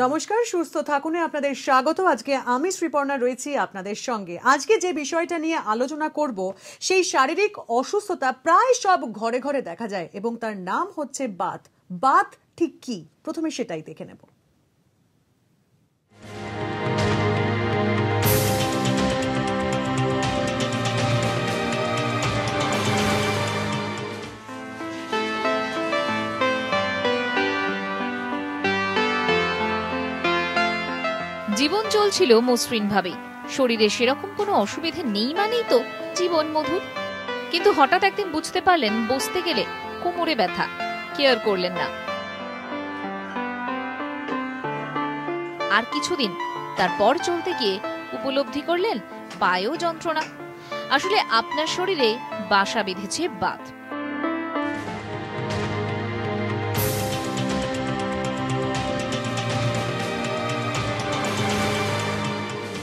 নমস্কার, সুস্থ থাকুনে আপনাদের স্বাগত। আজকে আমি শ্রীপর্ণা রয়েছি আপনাদের সঙ্গে। আজকে যে বিষয়টা নিয়ে আলোচনা করব সেই শারীরিক অসুস্থতা প্রায় সব ঘরে ঘরে দেখা যায় এবং তার নাম হচ্ছে বাত। বাত ঠিক কি, প্রথমে সেটাই দেখে নেব। জীবন চলছিল মসৃণভাবে, শরীরে সেরকম কোনো অসুবিধে নেই মানেই তো জীবন মধুর। কিন্তু হঠাৎ একদিন বুঝতে পারলেন বসতে গেলে কোমরে ব্যথা, কেয়ার করলেন না। আর কিছুদিন তারপর চলতে গিয়ে উপলব্ধি করলেন পায়েও যন্ত্রণা। আসলে আপনার শরীরে বাসা বেঁধেছে বাত।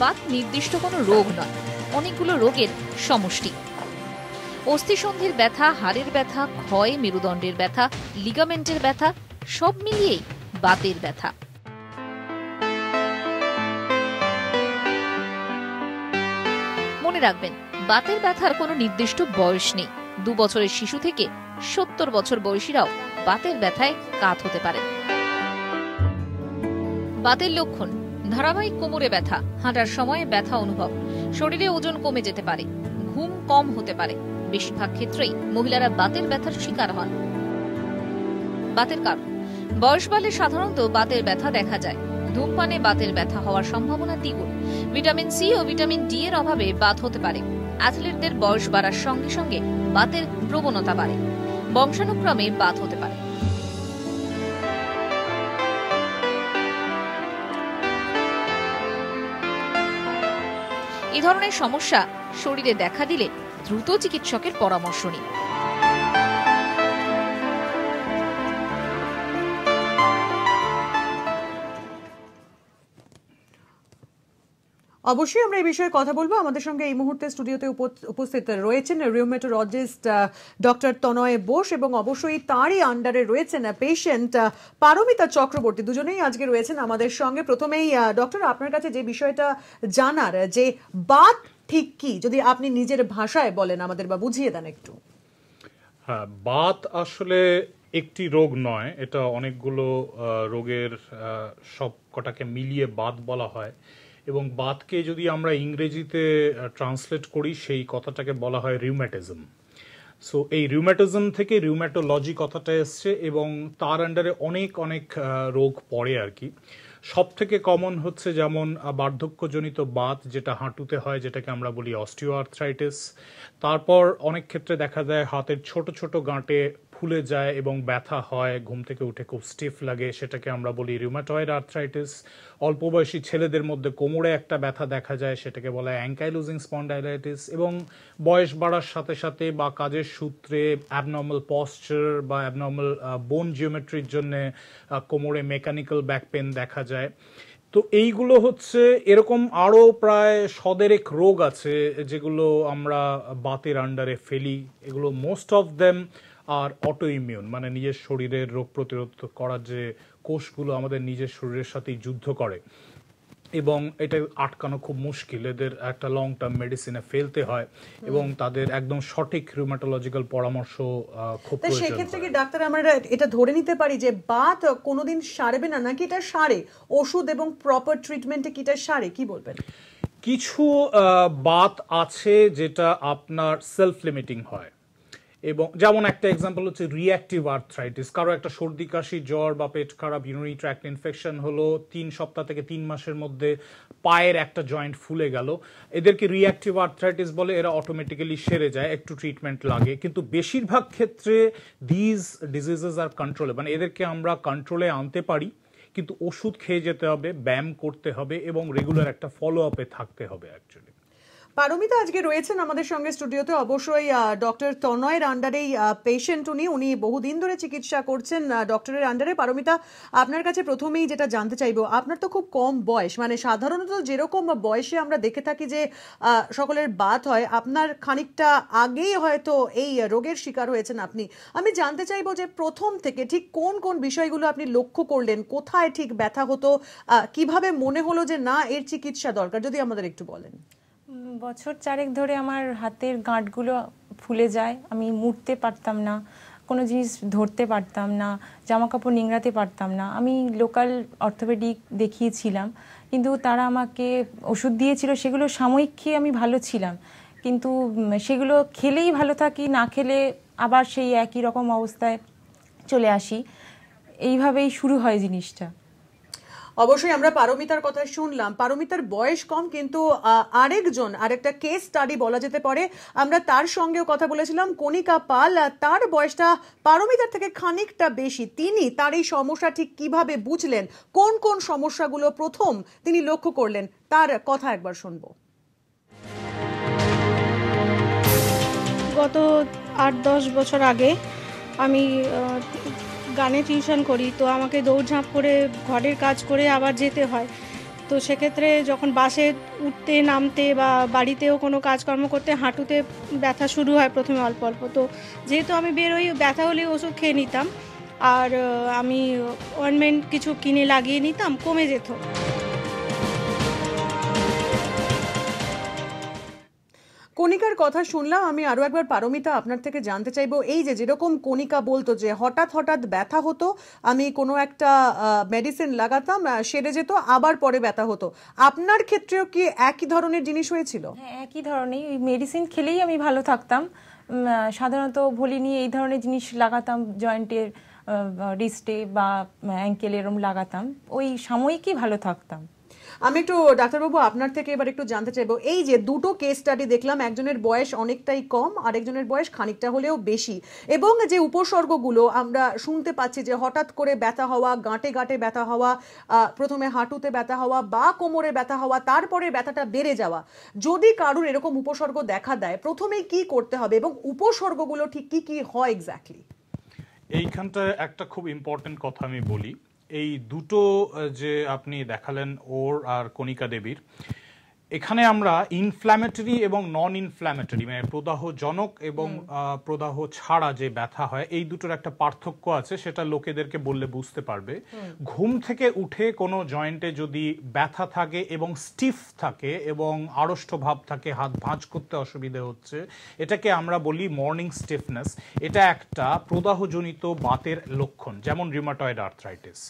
বাত নির্দিষ্ট কোনো রোগ নয়, অনেকগুলো রোগের সমষ্টি। অস্থিসন্ধির ব্যথা, হাড়ের ব্যথা, ক্ষয়, মেরুদণ্ডের ব্যথা, লিগামেন্টের ব্যথা, সব মিলিয়েই বাতের ব্যথা। মনে রাখবেন, বাতের ব্যথার কোনো নির্দিষ্ট বয়স নেই। 2 বছরের শিশু থেকে 70 বছর বয়সীরাও বাতের ব্যথায় কাত হতে পারে। বাতের লক্ষণ: ধারাবাহিক কোমরে ব্যথা, হাঁটার সময় ব্যথা অনুভব, শরীরে ওজন কমে যেতে পারে, ঘুম কম হতে পারে। বেশিরভাগ ক্ষেত্রেই মহিলারা বাতের ব্যথার শিকার হন। বাতের কারণ: বয়স বাড়লে সাধারণত বাতের ব্যথা দেখা যায়। ধূমপানে বাতের ব্যথা হওয়ার সম্ভাবনা দ্বিগুণ। ভিটামিন সি ও ভিটামিন ডি এর অভাবে বাত হতে পারে। অ্যাথলেটদের বয়স বাড়ার সঙ্গে সঙ্গে বাতের প্রবণতা বাড়ে। বংশানুক্রমে বাত হতে পারে। এই ধরনের সমস্যা শরীরে দেখা দিলে দ্রুত চিকিৎসকের পরামর্শ নিন। অবশ্যই আমরা এই বিষয়ে কথা বলবো। আমাদের সঙ্গে এই মুহূর্তে স্টুডিওতে উপস্থিত রয়েছেন রিউমেটোলজিস্ট ডক্টর তনয় বোস এবং অবশ্যই তারই আন্ডারে রয়েছেন পেশেন্ট পারমিতা চক্রবর্তী। দুজনেই আজকে রয়েছেন আমাদের সঙ্গে। প্রথমেই ডক্টর, আপনার কাছে যে বিষয়টা জানার, যে বাত ঠিক কি, যদি আপনি নিজের ভাষায় বলেন আমাদের বা বুঝিয়ে দেন একটু। হ্যাঁ, বাত আসলে একটি রোগ নয়, এটা অনেকগুলো রোগের সব কটাকে মিলিয়ে বাত বলা হয়। এবং বাতকে যদি আমরা ইংরেজিতে ট্রান্সলেট করি, সেই কথাটাকে বলা হয় রিউম্যাটিজম। সো এই রিউম্যাটিজম থেকে রিউম্যাটোলজি কথাটা এসছে এবং তার আন্ডারে অনেক অনেক রোগ পড়ে আর কি। সব থেকে কমন হচ্ছে যেমন বার্ধক্যজনিত বাত, যেটা হাঁটুতে হয়, যেটাকে আমরা বলি অস্টিওআর্থ্রাইটিস। তারপর অনেক ক্ষেত্রে দেখা যায় হাতের ছোট ছোট গাঁটে ফুলে যায় এবং ব্যথা হয়, ঘুম থেকে উঠে খুব স্টিফ লাগে, সেটাকে আমরা বলি রিউমাটয়েড আর্থ্রাইটিস। অল্প বয়সী ছেলেদের মধ্যে কোমরে একটা ব্যথা দেখা যায়, সেটাকে বলা হয় অ্যাঙ্কাইলোজিং স্পন্ডাইলাইটিস। এবং বয়স বাড়ার সাথে সাথে বা কাজের সূত্রে অ্যাবনর্মাল পশ্চার বা অ্যাবনর্মাল বোন জিওমেট্রির জন্য কোমরে মেকানিক্যাল ব্যাক পেন দেখা যায়। তো এইগুলো হচ্ছে, এরকম আরও প্রায় 100 রোগ আছে যেগুলো আমরা বাতের আন্ডারে ফেলি। এগুলো most of them are autoimmune, মানে নিজের শরীরের রোগ প্রতিরোধ করার যে কোষগুলো আমাদের নিজের শরীরের সাথেই যুদ্ধ করে, এবং এটা আটকানো খুব মুশকিল। এদের একটা লং টার্ম মেডিসিনে ফেলতে হয় এবং তাদের একদম সঠিক রিউমাটোলজিক্যাল পরামর্শ খুব প্রয়োজন। সেক্ষেত্রে কি ডাক্তার আমরা এটা ধরে নিতে পারি যে বাত কোনোদিন সারবে না, নাকি এটা সারে? ওষুধ এবং প্রপার ট্রিটমেন্টে কি এটা সারে, কি বলবেন? কিছু বাত আছে যেটা আপনার সেলফ লিমিটিং হয়, এবং যেমন একটা এক্সাম্পল হচ্ছে রিঅ্যাক্টিভ আর্থ্রাইটিস। কারো একটা সর্দি কাশি, জ্বর বা পেট খারাপ, ইউরিনারি ট্র্যাক্ট ইনফেকশন হলো, 3 সপ্তাহ থেকে 3 মাসের মধ্যে পায়ের একটা জয়েন্ট ফুলে গেল, এদেরকে রিঅ্যাক্টিভ আর্থ্রাইটিস বলে। এরা অটোমেটিক্যালি সেরে যায়, একটু ট্রিটমেন্ট লাগে। কিন্তু বেশিরভাগ ক্ষেত্রে দিজ ডিজিজেস আর কন্ট্রোলে, মানে এদেরকে আমরা কন্ট্রোলে আনতে পারি, কিন্তু ওষুধ খেয়ে যেতে হবে, ব্যায়াম করতে হবে এবং রেগুলার একটা ফলো আপে থাকতে হবে অ্যাকচুয়ালি। পারমিতা আজকে রয়েছেন আমাদের সঙ্গে স্টুডিওতে। অবশ্যই ডক্টর তনয়ের আন্ডারেই পেশেন্ট উনি বহুদিন ধরে চিকিৎসা করছেন ডক্টরের আন্ডারে। পারমিতা, আপনার কাছে প্রথমেই যেটা জানতে চাইবো, আপনার তো খুব কম বয়স, মানে সাধারণত যেরকম বয়সে আমরা দেখে থাকি যে সকলের বাত হয়, আপনার খানিকটা আগেই হয়তো এই রোগের শিকার হয়েছেন আপনি। আমি জানতে চাইবো যে প্রথম থেকে ঠিক কোন কোন বিষয়গুলো আপনি লক্ষ্য করলেন, কোথায় ঠিক ব্যথা হতো, কিভাবে মনে হলো যে না এর চিকিৎসা দরকার, যদি আমাদের একটু বলেন। বছর 4 ধরে আমার হাতের গাঁটগুলো ফুলে যায়, আমি মুড়তে পারতাম না, কোনো জিনিস ধরতে পারতাম না, জামা কাপড় নিংড়াতে পারতাম না। আমি লোকাল অর্থোপেডিক দেখিয়েছিলাম, কিন্তু তারা আমাকে ওষুধ দিয়েছিল, সেগুলো সাময়িক খেয়ে আমি ভালো ছিলাম, কিন্তু সেগুলো খেলেই ভালো থাকি, না খেলে আবার সেই একই রকম অবস্থায় চলে আসি। এইভাবেই শুরু হয় জিনিসটা। অবশ্যই আমরা পারমিতার কথা শুনলাম। পারমিতার বয়স কম, কিন্তু আরেকটা কেস স্টাডি বলা যেতে পারে, আমরা তার সঙ্গেও কথা বলেছিলাম, কণিকা পাল। তার বয়সটা পারমিতার থেকে খানিকটা বেশি। তিনি তার এই সমস্যা ঠিক কিভাবে বুঝলেন, কোন কোন সমস্যাগুলো প্রথম তিনি লক্ষ্য করলেন, তার কথা একবার শুনবো। গত 8-10 বছর আগে আমি গানে টিউশন করি, তো আমাকে দৌড়ঝাঁপ করে ঘরের কাজ করে আবার যেতে হয়। তো সেক্ষেত্রে যখন বাসে উঠতে নামতে বা বাড়িতেও কোনো কাজকর্ম করতে হাঁটুতে ব্যথা শুরু হয় প্রথমে অল্প অল্প। তো যেহেতু আমি বেরোই, ব্যথা হলে ওষুধ খেয়ে নিতাম, আর আমি অয়েন্টমেন্ট কিছু কিনে লাগিয়ে নিতাম, কমে যেত। কণিকার কথা শুনলাম, আমি আরো একবার পারমিতা আপনার থেকে জানতে চাইবো, এই যে যেরকম কণিকা বলতো যে হঠাৎ হঠাৎ ব্যথা হতো, আমি কোনো একটা মেডিসিন লাগাতাম, সেরে যেত, আবার পরে ব্যথা হতো, আপনার ক্ষেত্রেও কি একই ধরনের জিনিস হয়েছিল? হ্যাঁ, একই ধরনের। মেডিসিন খেলেই আমি ভালো থাকতাম। সাধারণত ভলিনি এই ধরনের জিনিস লাগাতাম, জয়েন্টের রিস্টে বা অ্যাঙ্কেলে এরম লাগাতাম, ওই সাময়িকই ভালো থাকতাম। আমি একটু ডাক্তারবাবু আপনার থেকে এবার একটু জানতে চাইবো, এই যে দুটো কেস স্টাডি দেখলাম, একজনের বয়স অনেকটাই কম, আরেকজনের বয়স খানিকটা হলেও বেশি, এবং যে উপসর্গগুলো আমরা শুনতে পাচ্ছি যে হঠাৎ করে ব্যথা হওয়া, গাঁটে গাঁটে ব্যথা হওয়া, প্রথমে হাঁটুতে ব্যথা হওয়া বা কোমরে ব্যথা হওয়া, তারপরে ব্যথাটা বেড়ে যাওয়া, যদি কারুর এরকম উপসর্গ দেখা দেয় প্রথমেই কি করতে হবে এবং উপসর্গগুলো ঠিক কি কি হয় এক্স্যাক্টলি? এইখানটা একটা খুব ইম্পর্টেন্ট কথা আমি বলি। এই দুটো যে আপনি দেখালেন ওর আর কণিকা দেবীর, এখানে আমরা ইনফ্ল্যামেটরি এবং নন ইনফ্ল্যামেটরি, মানে প্রদাহজনক এবং প্রদাহ ছাড়া যে ব্যথা হয়, এই দুটোর একটা পার্থক্য আছে, সেটা লোকেদেরকে বললে বুঝতে পারবে। ঘুম থেকে উঠে কোনো জয়েন্টে যদি ব্যথা থাকে এবং স্টিফ থাকে এবং আড়ষ্ট ভাব থাকে, হাত ভাঁজ করতে অসুবিধে হচ্ছে, এটাকে আমরা বলি মর্নিং স্টিফনেস। এটা একটা প্রদাহজনিত বাতের লক্ষণ, যেমন রিউমাটয়েড আর্থ্রাইটিস।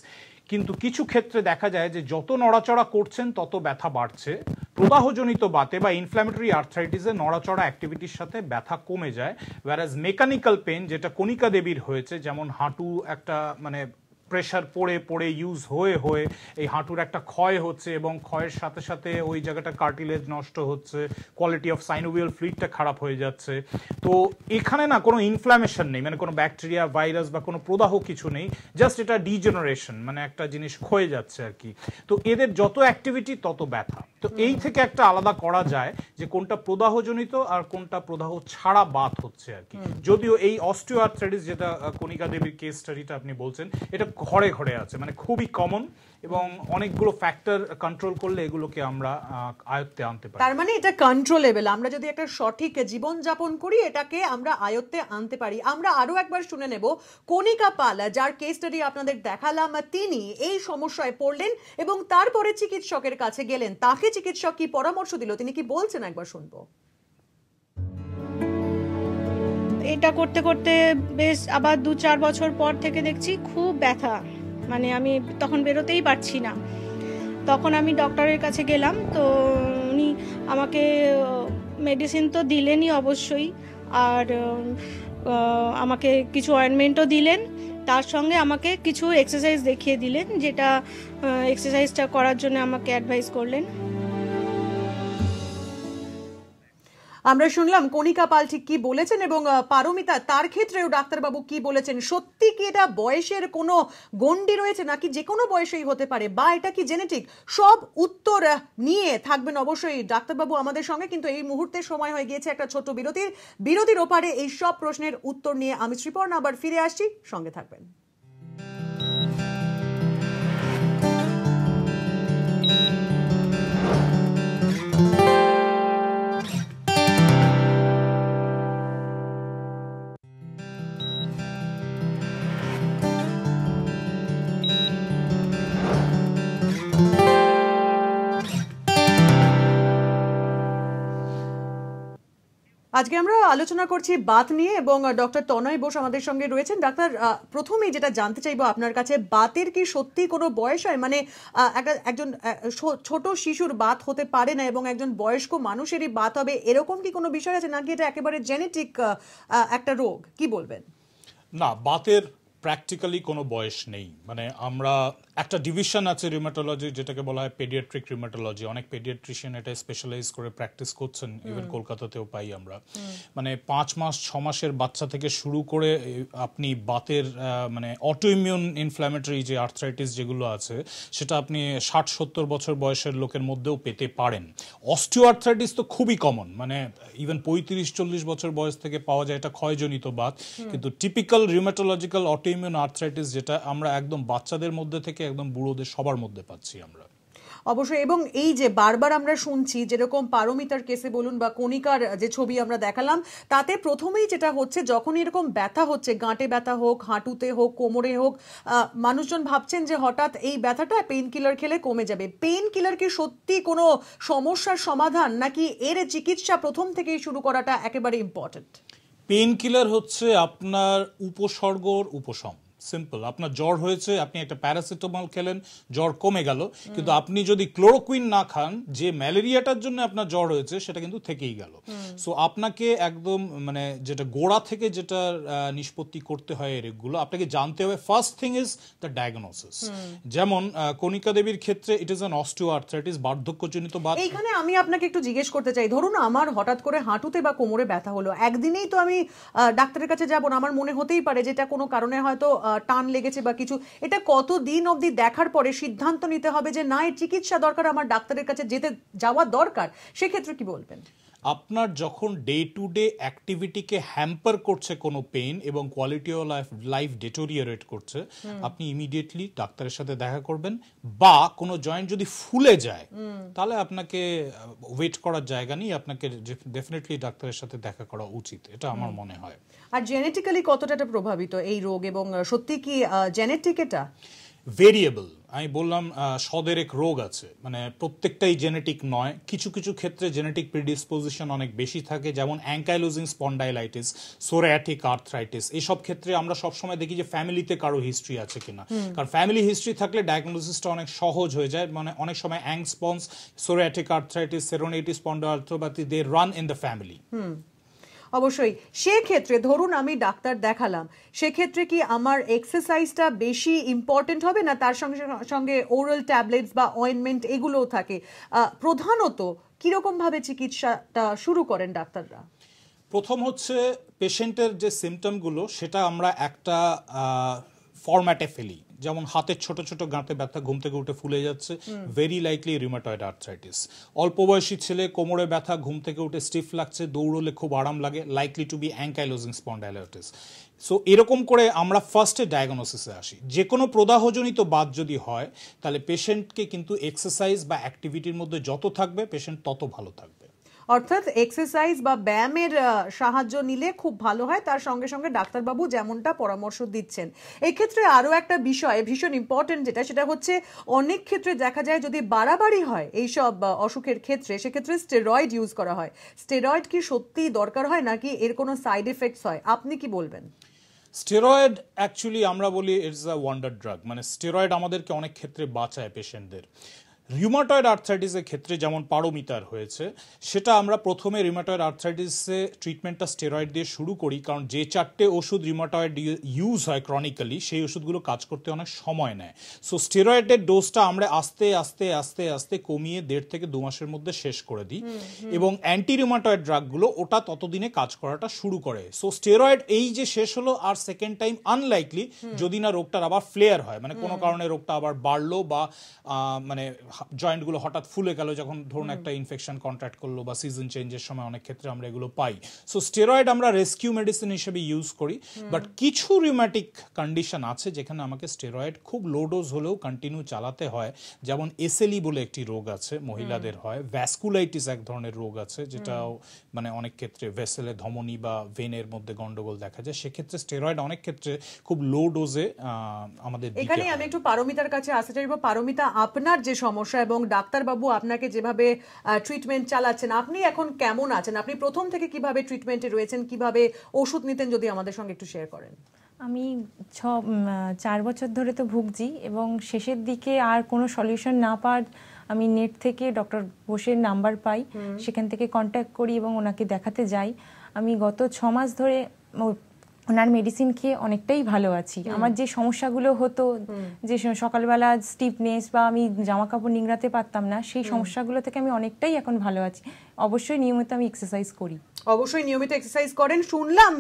কিন্তু কিছু ক্ষেত্রে দেখা যায় যে যত নড়াচড়া করছেন তত ব্যথা বাড়ছে। প্রদাহজনিত বাতে বা ইনফ্ল্যামেটরি আর্থ্রাইটিসে নড়াচড়া অ্যাক্টিভিটির সাথে ব্যথা কমে যায়, ওয়্যারাজ মেকানিক্যাল পেন যেটা কণিকা দেবীর হয়েছে, যেমন হাঁটু একটা মানে প্রেশার পড়ে পড়ে ইউজ হয়ে হয়ে এই হাঁটুর একটা ক্ষয় হচ্ছে এবং ক্ষয়ের সাথে সাথে ওই জায়গাটা কার্টিলেজ নষ্ট হচ্ছে, কোয়ালিটি অফ সাইনোভিয়াল ফ্লুইডটা খারাপ হয়ে যাচ্ছে। তো এখানে না কোনো ইনফ্ল্যামেশন নেই, মানে কোনো ব্যাকটেরিয়া, ভাইরাস বা কোনো প্রদাহ কিছু নেই, জাস্ট এটা ডিজেনারেশন, মানে একটা জিনিস ক্ষয়ে যাচ্ছে আর কি। তো এদের যত অ্যাক্টিভিটি তত ব্যথা। তো এই থেকে একটা আলাদা করা যায় যে কোনটা প্রদাহজনিত আর কোনটা প্রদাহ ছাড়া বাত হচ্ছে আর কি। যদিও এই অস্টিওআর্থ্রাইটিস যেটা কণিকা দেবীর কেস স্টাডিটা আপনি বলছেন, এটা ঘরে ঘরে আছে, মানে খুবই কমন, এবং অনেকগুলো ফ্যাক্টর কন্ট্রোল করলে এগুলোকে আমরা আয়ত্তে আনতে পারি। তার মানে এটা কন্ট্রোলেবল, আমরা যদি একটা সঠিক জীবনযাপন করি এটাকে আমরা আয়ত্তে আনতে পারি। আমরা আরো একবার শুনে নেব কণিকা পাল, যার কেস স্টাডি আপনাদের দেখালাম, তিনি এই সমস্যায় পড়লেন এবং তারপরে চিকিৎসকের কাছে গেলেন। তাকে চিকিৎসক কি পরামর্শ দিল, তিনি কি বলছেন, একবার শুনবো। এটা করতে করতে বেশ আবার 2-4 বছর পর থেকে দেখছি খুব ব্যথা, মানে আমি তখন বেরোতেই পারছি না। তখন আমি ডক্টরের কাছে গেলাম, তো উনি আমাকে মেডিসিন তো দিলেনই অবশ্যই, আর আমাকে কিছু অয়েন্টমেন্টও দিলেন, তার সঙ্গে আমাকে কিছু এক্সারসাইজ দেখিয়ে দিলেন, যেটা এক্সারসাইজটা করার জন্য আমাকে অ্যাডভাইস করলেন। আমরা শুনলাম কণিকা পাল ঠিক কি বলেছেন এবং পারমিতা তার ক্ষেত্রেও ডাক্তারবাবু কি বলেছেন। সত্যি কি এটা বয়সের কোনো গণ্ডি রয়েছে নাকি যে কোনো বয়সেই হতে পারে, বা এটা কি জেনেটিক? সব উত্তর নিয়ে থাকবেন অবশ্যই ডাক্তারবাবু আমাদের সঙ্গে। কিন্তু এই মুহূর্তে সময় হয়ে গিয়েছে একটা ছোট্ট বিরতির ওপারে এই সব প্রশ্নের উত্তর নিয়ে আমি শ্রীপর্ণা আবার ফিরে আসছি, সঙ্গে থাকবেন। আজকে আমরা আলোচনা করছি বাত নিয়ে এবং ডক্টর তনয় বোস আমাদের সঙ্গে রয়েছেন। ডাক্তার, প্রথমেই যেটা জানতে চাইবো আপনার কাছে, বাতের কি সত্যি কোনো বয়স হয়? মানে একজন ছোট শিশুর বাত হতে পারে না এবং একজন বয়স্ক মানুষেরই বাত হবে, এরকম কি কোনো বিষয় আছে নাকি এটা একেবারে জেনেটিক একটা রোগ? কি বলবেন? না, বাতের প্র্যাকটিক্যালি কোনো বয়স নেই। মানে আমরা একটা ডিভিশন আছে রিউমাটোলজি, যেটাকে বলা হয় পেডিয়াট্রিক রিউমাটোলজি। অনেক পেডিয়াট্রিশিয়ান এটা স্পেশালাইজ করে প্র্যাকটিস করছেন, ইভেন কলকাতাতেও পাই আমরা। মানে 5 মাস 6 মাসের বাচ্চা থেকে শুরু করে আপনি বাতের মানে অটোইমিউন ইনফ্ল্যামেটরি যে আর্থ্রাইটিস যেগুলো আছে সেটা আপনি 60-70 বছর বয়সের লোকের মধ্যেও পেতে পারেন। অস্টিও আর্থ্রাইটিস তো খুবই কমন, মানে ইভেন 35-40 বছর বয়স থেকে পাওয়া যায়, এটা ক্ষয়জনিত বাত। কিন্তু টিপিক্যাল রিউমাটোলজিক্যাল অটোইমিউন আর্থ্রাইটিস যেটা আমরা একদম বাচ্চাদের মধ্যে থেকে একদম বুড়োদের সবার মধ্যে পাচ্ছি আমরা। অবশ্যই। এবং এই যে বারবার আমরা শুনছি, যেরকম পারমিতার কেসে বলুন বা কণিকার যে ছবি আমরা দেখালাম, তাতে প্রথমেই যেটা হচ্ছে যখন এরকম ব্যথা হচ্ছে, গাঁটে ব্যথা হোক, হাঁটুতে হোক, কোমরে হোক, মানুষজন ভাবছেন যে হঠাৎ এই ব্যথাটা পেইন কিলার খেলে কমে যাবে। পেইন কিলার কি সত্যি কোনো সমস্যার সমাধান, নাকি এর চিকিৎসা প্রথম থেকেই শুরু করাটা একেবারে ইম্পর্টেন্ট? পেইন কিলার হচ্ছে আপনার উপসর্গর উপশম। সিম্পল, আপনার জ্বর হয়েছে, আপনি একটা প্যারাসিটামল খেলেন, জ্বর কমে গেল। কিন্তু আপনি যদি ক্লোরোকুইন না খান, যে ম্যালেরিয়াটার জন্য আপনার জ্বর হয়েছে সেটা কিন্তু থেকেই গেল। সো আপনাকে একদম মানে যেটা গোড়া থেকে যেটা নিষ্পত্তি করতে হয় এগুলো আপনাকে জানতে হবে। First thing is the diagnosis. যেমন কণিকা দেবীর ক্ষেত্রে it is an osteoarthritis, বার্ধক্যজনিত বাত। এইখানে আমি আপনাকে একটু জিজ্ঞেস করতে চাই, ধরুন আমার হঠাৎ করে হাঁটুতে বা কোমরে ব্যথা হলো, একদিনেই তো আমি ডাক্তারের কাছে যাব না। আমার মনে হতেই পারে যে এটা কোনো কারণে হয়তো টান লেগেছে বা কিছু। এটা কতদিন অবধি দেখার পরে সিদ্ধান্ত নিতে হবে যে না, এর চিকিৎসা দরকার, আমার ডাক্তারের কাছে যাওয়া দরকার? সেক্ষেত্রে কি বলবেন? আপনার যখন ডে টু ডে অ্যাক্টিভিটিকে হ্যাম্পার করছে কোনো পেইন এবং কোয়ালিটি অফ লাইফ ডেটোরিয়েট করছে, আপনি ইমিডিয়েটলি ডাক্তারের সাথে দেখা করবেন। বা কোনো জয়েন্ট যদি ফুলে যায় তাহলে আপনাকে ওয়েট করার জায়গা নেই, আপনাকে ডেফিনেটলি ডাক্তারের সাথে দেখা করা উচিত, এটা আমার মনে হয়। আর জেনেটিক্যালি কতটা প্রভাবিত এই রোগ, এবং সত্যি কি জেনেটিক এটা? ভেরিয়েবল। আমি বললাম সদেরেক রোগ আছে, মানে প্রত্যেকটাই জেনেটিক নয়। কিছু কিছু ক্ষেত্রে জেনেটিক প্রিডিসপোজিশন অনেক বেশি থাকে, যেমন অ্যাঙ্কাইলোজিং স্পন্ডাইলাইটিস, সোরিয়াটিক আর্থ্রাইটিস। এইসব ক্ষেত্রে আমরা সবসময় দেখি যে ফ্যামিলিতে কারো হিস্ট্রি আছে কিনা, কারণ ফ্যামিলি হিস্ট্রি থাকলে ডায়াগনোসিসটা অনেক সহজ হয়ে যায়। মানে অনেক সময় অ্যাংস্পন্স, সোরিয়াটিক আর্থ্রাইটিস, সেরোনিটিস spondyloarthropathy, they run in the family. অবশ্যই। সেক্ষেত্রে ধরুন আমি ডাক্তার দেখালাম, সেক্ষেত্রে কি আমার এক্সারসাইজটা বেশি ইম্পর্টেন্ট হবে, না তার সঙ্গে সঙ্গে ওরাল ট্যাবলেটস বা অয়েনমেন্ট এগুলোও থাকে? প্রধানত কিরকম ভাবে চিকিৎসাটা শুরু করেন ডাক্তাররা? প্রথম হচ্ছে পেশেন্টের যে সিমটমগুলো সেটা আমরা একটা ফরম্যাটে ফেলি। যেমন হাতের ছোট ছোট গাঁটে ব্যথা, ঘুম থেকে উঠে ফুলে যাচ্ছে, ভেরি লাইকলি রিউমাটয়েড আর্থ্রাইটিস। অল্প বয়সী ছেলে কোমরে ব্যথা, ঘুম থেকে উঠে স্টিফ লাগছে, দৌড়লে খুব আরাম লাগে, likely to be ankylosing spondylitis. So এরকম করে আমরা ফার্স্টে ডায়াগনোসিসে আসি। যে কোনো প্রদাহজনিত বাত যদি হয় তাহলে পেশেন্টকে কিন্তু এক্সারসাইজ বা অ্যাক্টিভিটির মধ্যে যত থাকবে পেশেন্ট তত ভালো থাকবে। অর্থাৎ এক্সারসাইজ বা ব্যায়ামের সাহায্য নিলে খুব ভালো হয়, তার সঙ্গে সঙ্গে ডাক্তারবাবু যেমনটা পরামর্শ দিচ্ছেন। এক্ষেত্রে আরও একটা বিষয় ভীষণ ইম্পর্টেন্ট, সেটা হচ্ছে অনেক ক্ষেত্রে দেখা যায় যদি বাড়াবাড়ি হয় এইসব অসুখের ক্ষেত্রে, সেক্ষেত্রে স্টেরয়েড ইউজ করা হয়। স্টেরয়েড কি সত্যিই দরকার হয়, নাকি এর কোনো সাইড এফেক্টস হয়? আপনি কি বলবেন? স্টেরয়েড অ্যাকচুয়ালি আমরা বলি ইটস আ ওয়ান্ডার ড্রাগ। মানে স্টেরয়েড আমাদেরকে অনেক ক্ষেত্রে বাঁচায় পেশেন্টদের। রিউমাটয়েড আর্থ্রাইটিসের ক্ষেত্রে যেমন পারমিতার হয়েছে, সেটা আমরা প্রথমে রিউমাটয়েড আর্থ্রাইটিসে ট্রিটমেন্টটা স্টেরয়েড দিয়ে শুরু করি, কারণ যে 4টে ওষুধ রিউমাটয়েড ইউজ হয় ক্রনিক্যালি, সেই ওষুধগুলো কাজ করতে অনেক সময় নেয়। সো স্টেরয়েডের ডোজটা আমরা আস্তে আস্তে আস্তে আস্তে কমিয়ে 1.5 থেকে 2 মাসের মধ্যে শেষ করে দিই, এবং অ্যান্টি রিউমাটয়েড ড্রাগগুলো ওটা ততদিনে কাজ করাটা শুরু করে। সো স্টেরয়েড এই যে শেষ হলো, আর সেকেন্ড টাইম আনলাইকলি, যদি না রোগটার আবার ফ্লেয়ার হয়, মানে কোনো কারণে রোগটা আবার বাড়লো বা মানে জয়েন্টগুলো হঠাৎ ফুলে গেল, যখন ধরুন একটা ইনফেকশন কন্ট্রাক্ট করলো বা সিজন চেঞ্জের সময় অনেক ক্ষেত্রে আমরা এগুলো পাই। সো স্টেরয়েড আমরা রেস্কিউ মেডিসিন হিসেবে ইউজ করি, বাট কিছু রিউম্যাটিক কন্ডিশন আছে যেখানে আমাকে স্টেরয়েড খুব লো ডোজ হলেও কন্টিনিউ চালাতে হয়। যেমন এসএলই বলে একটি রোগ আছে, মহিলাদের হয়। ভ্যাসকুলাইটিস এক ধরনের রোগ আছে, যেটাও মানে অনেক ক্ষেত্রে ভেসেলে, ধমনী বা ভেনের মধ্যে গন্ডগোল দেখা যায়। সেক্ষেত্রে স্টেরয়েড অনেক ক্ষেত্রে খুব লো ডোজে আমাদের দিতে হয়। এখানে আমি একটু পারমিতার কাছে আসতে চাইবো। পারমিতা, আপনার যে সমস্যা এবং ডাক্তারবাবু আপনাকে যেভাবে ট্রিটমেন্ট চালাচ্ছেন, আপনি এখন কেমন আছেন? আপনি প্রথম থেকে কিভাবে ট্রিটমেন্টে রয়েছেন, কিভাবে ওষুধ নিতেন, যদি আমাদের সঙ্গে একটু শেয়ার করেন। আমি 4 বছর ধরে তো ভুগছি, এবং শেষের দিকে আর কোনো সলিউশন না পাওয়ার আমি নেট থেকে ডক্টর বোসের নাম্বার পাই, সেখান থেকে কন্ট্যাক্ট করি এবং ওনাকে দেখাতে যাই। আমি গত 6 মাস ধরে ওনার মেডিসিন খেয়ে অনেকটাই ভালো আছি। আমার যে সমস্যাগুলো হতো, যে সকালবেলা স্টিফনেস বা আমি জামা কাপড় নিংড়াতে পারতাম না, সেই সমস্যাগুলো থেকে আমি অনেকটাই এখন ভালো আছি। অবশ্যই নিয়মিত আমি এক্সারসাইজ করি। অবশ্যই নিয়মিত এক্সারসাইজ করেন। শুনলাম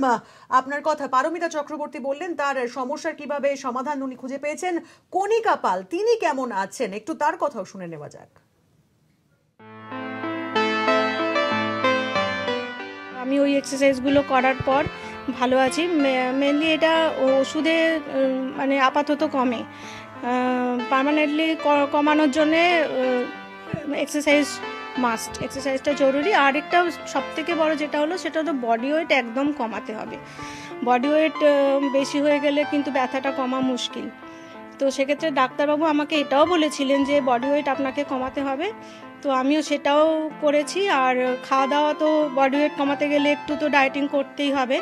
আপনার কথা, পারমিতা চক্রবর্তী বললেন তার সমস্যার কিভাবে সমাধান উনি খুঁজে পেয়েছেন। কণিকা পাল, তিনি কেমন আছেন, একটু তার কথাও শুনে নেওয়া যাক। আমি ওই এক্সারসাইজগুলো করার পর ভালো আছি। মেনলি এটা ওষুধে মানে আপাতত কমে, পার্মানেন্টলি কমানোর জন্যে এক্সারসাইজ মাস্ট, এক্সারসাইজটা জরুরি। আর একটা সবথেকে বড় যেটা হলো, সেটা হলো বডি ওয়েট একদম কমাতে হবে। বডি ওয়েট বেশি হয়ে গেলে কিন্তু ব্যথাটা কমা মুশকিল। তো সেক্ষেত্রে ডাক্তারবাবু আমাকে এটাও বলেছিলেন যে বডি ওয়েট আপনাকে কমাতে হবে, তো আমিও সেটাও করেছি। আর খাওয়া দাওয়া তো বডি ওয়েট কমাতে গেলে একটু তো ডায়েটিং করতেই হবে,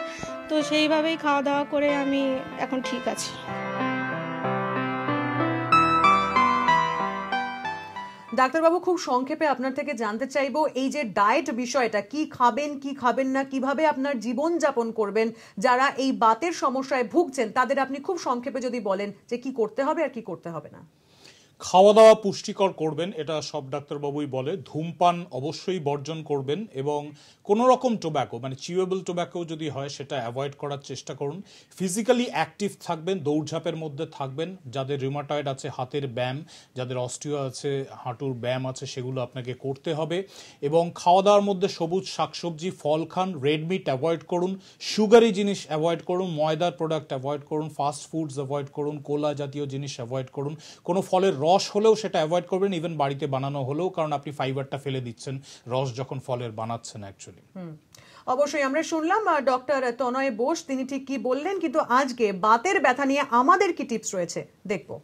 তো সেইভাবেই খাওয়া দাওয়া করে আমি এখন ঠিক আছি। ডাক্তারবাবু, খুব সংক্ষেপে আপনার থেকে জানতে চাইবো, এই যে ডায়েট বিষয়টা, কি খাবেন কি খাবেন না, কিভাবে আপনার জীবন যাপন করবেন, যারা এই বাতের সমস্যায় ভুগছেন তাদের আপনি খুব সংক্ষেপে যদি বলেন যে কি করতে হবে আর কি করতে হবে না। খাওয়া দাওয়া পুষ্টিকর করবেন, এটা সব ডাক্তারবাবুই বলে। ধূমপান অবশ্যই বর্জন করবেন, এবং কোনো রকম টোব্যাকো, মানে চিউয়েবল টোব্যাকো যদি হয় সেটা অ্যাভয়েড করার চেষ্টা করুন। ফিজিক্যালি অ্যাক্টিভ থাকবেন, দৌড়ঝাঁপের মধ্যে থাকবেন। যাদের রিউমাটয়েড আছে, হাতের ব্যায়াম, যাদের অস্টিও আছে, হাঁটুর ব্যায়াম আছে, সেগুলো আপনাকে করতে হবে। এবং খাওয়া দাওয়ার মধ্যে সবুজ শাকসবজি, ফল খান, রেড মিট অ্যাভয়েড করুন, সুগারি জিনিস অ্যাভয়েড করুন, ময়দার প্রোডাক্ট অ্যাভয়েড করুন, ফাস্ট ফুডস অ্যাভয়েড করুন, কোলা জাতীয় জিনিস অ্যাভয়েড করুন। কোনো ফলের রস হলেও সেটা অ্যাভয়েড করবেন, ইভেন বাড়িতে বানানো হলেও, কারণ আপনি ফাইবারটা ফেলে দিচ্ছেন রস যখন ফলের বানাচ্ছেন অ্যাকচুয়ালি। অবশ্যই আমরা শুনলাম ডক্টর তনয় বোস, তিনি ঠিক কি বললেন। কিন্তু আজকে বাতের ব্যথা নিয়ে আমাদের কি টিপস রয়েছে দেখবো।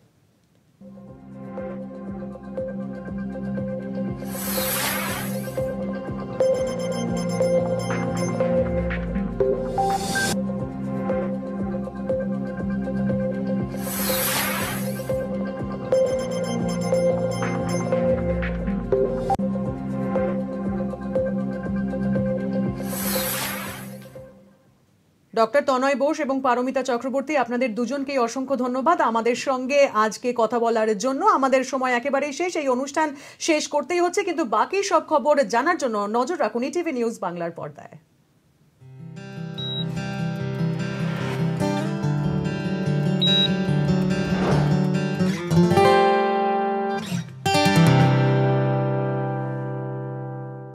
ডক্টর তনয় বোস এবং পারমিতা চক্রবর্তী, আপনাদের দুজনকেই অসংখ্য ধন্যবাদ আমাদের সঙ্গে আজকে কথা বলার জন্য। আমাদের সময় একেবারেই শেষ, এই অনুষ্ঠান শেষ করতেই হচ্ছে, কিন্তু বাকি সব খবর জানার জন্য নজর রাখুন ইটিভি নিউজ বাংলার পর্দায়।